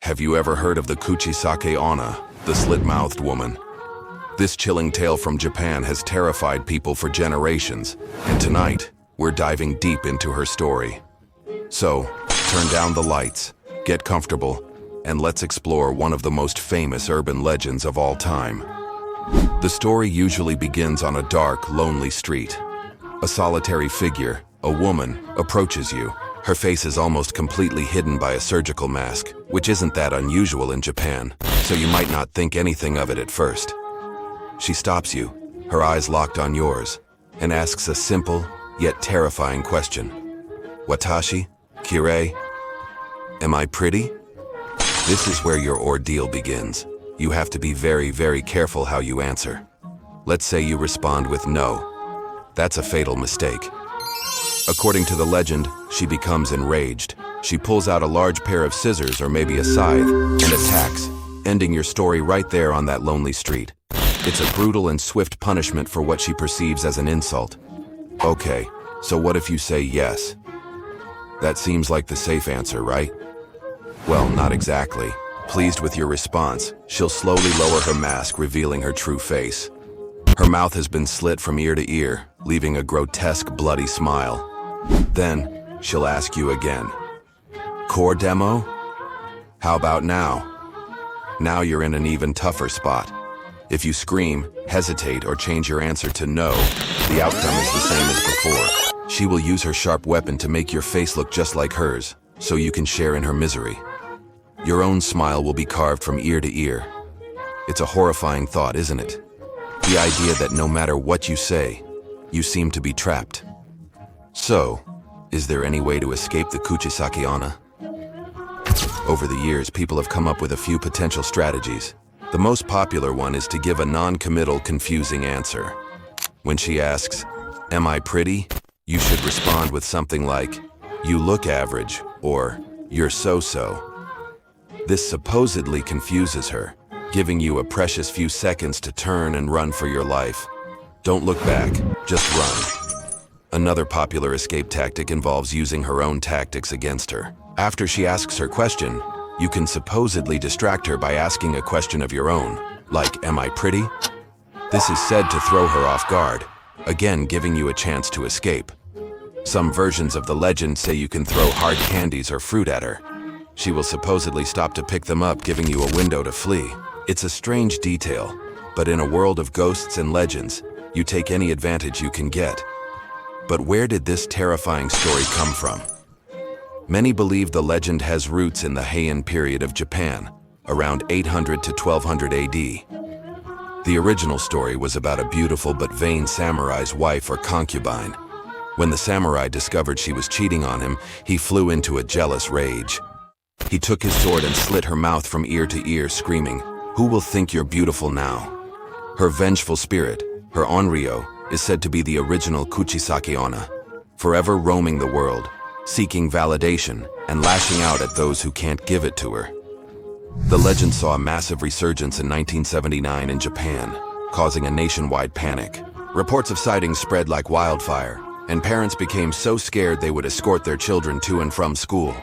Have you ever heard of the Kuchisake-onna, the slit-mouthed woman? This chilling tale from Japan has terrified people for generations, and tonight, we're diving deep into her story. So, turn down the lights, get comfortable, and let's explore one of the most famous urban legends of all time. The story usually begins on a dark, lonely street. A solitary figure, a woman, approaches you. Her face is almost completely hidden by a surgical mask, which isn't that unusual in Japan, so you might not think anything of it at first. She stops you, her eyes locked on yours, and asks a simple, yet terrifying question. Watashi? Kirei? Am I pretty? This is where your ordeal begins. You have to be very, very careful how you answer. Let's say you respond with no. That's a fatal mistake. According to the legend, she becomes enraged. She pulls out a large pair of scissors or maybe a scythe and attacks, ending your story right there on that lonely street. It's a brutal and swift punishment for what she perceives as an insult. Okay, so what if you say yes? That seems like the safe answer, right? Well, not exactly. Pleased with your response, she'll slowly lower her mask, revealing her true face. Her mouth has been slit from ear to ear, leaving a grotesque, bloody smile. Then, she'll ask you again. Core demo? How about now? Now you're in an even tougher spot. If you scream, hesitate, or change your answer to no, the outcome is the same as before. She will use her sharp weapon to make your face look just like hers, so you can share in her misery. Your own smile will be carved from ear to ear. It's a horrifying thought, isn't it? The idea that no matter what you say, you seem to be trapped. So, is there any way to escape the Kuchisake-onna? Over the years, people have come up with a few potential strategies. The most popular one is to give a non-committal, confusing answer. When she asks, "Am I pretty?" you should respond with something like, "You look average," or "You're so-so." This supposedly confuses her, giving you a precious few seconds to turn and run for your life. Don't look back, just run. Another popular escape tactic involves using her own tactics against her. After she asks her question, you can supposedly distract her by asking a question of your own, like, "Am I pretty?" This is said to throw her off guard, again giving you a chance to escape. Some versions of the legend say you can throw hard candies or fruit at her. She will supposedly stop to pick them up, giving you a window to flee. It's a strange detail, but in a world of ghosts and legends, you take any advantage you can get. But where did this terrifying story come from? Many believe the legend has roots in the Heian period of Japan, around 800 to 1200 AD. The original story was about a beautiful but vain samurai's wife or concubine. When the samurai discovered she was cheating on him, he flew into a jealous rage. He took his sword and slit her mouth from ear to ear, screaming, "Who will think you're beautiful now?" Her vengeful spirit, her onryo, is said to be the original Kuchisake-onna, forever roaming the world, seeking validation and lashing out at those who can't give it to her. The legend saw a massive resurgence in 1979 in Japan, causing a nationwide panic. Reports of sightings spread like wildfire, and parents became so scared they would escort their children to and from school.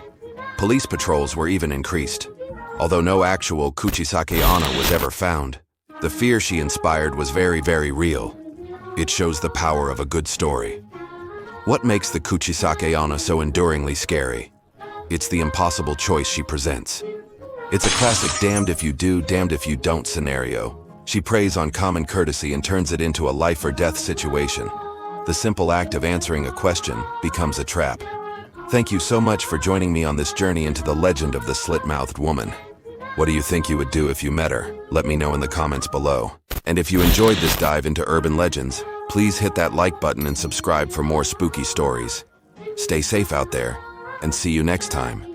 Police patrols were even increased. Although no actual Kuchisake-onna was ever found, the fear she inspired was very, very real. It shows the power of a good story. What makes the Kuchisake-onna so enduringly scary? It's the impossible choice she presents. It's a classic damned if you do, damned if you don't scenario. She preys on common courtesy and turns it into a life or death situation. The simple act of answering a question becomes a trap. Thank you so much for joining me on this journey into the legend of the slit-mouthed woman. What do you think you would do if you met her? Let me know in the comments below. And if you enjoyed this dive into urban legends, please hit that like button and subscribe for more spooky stories. Stay safe out there, and see you next time.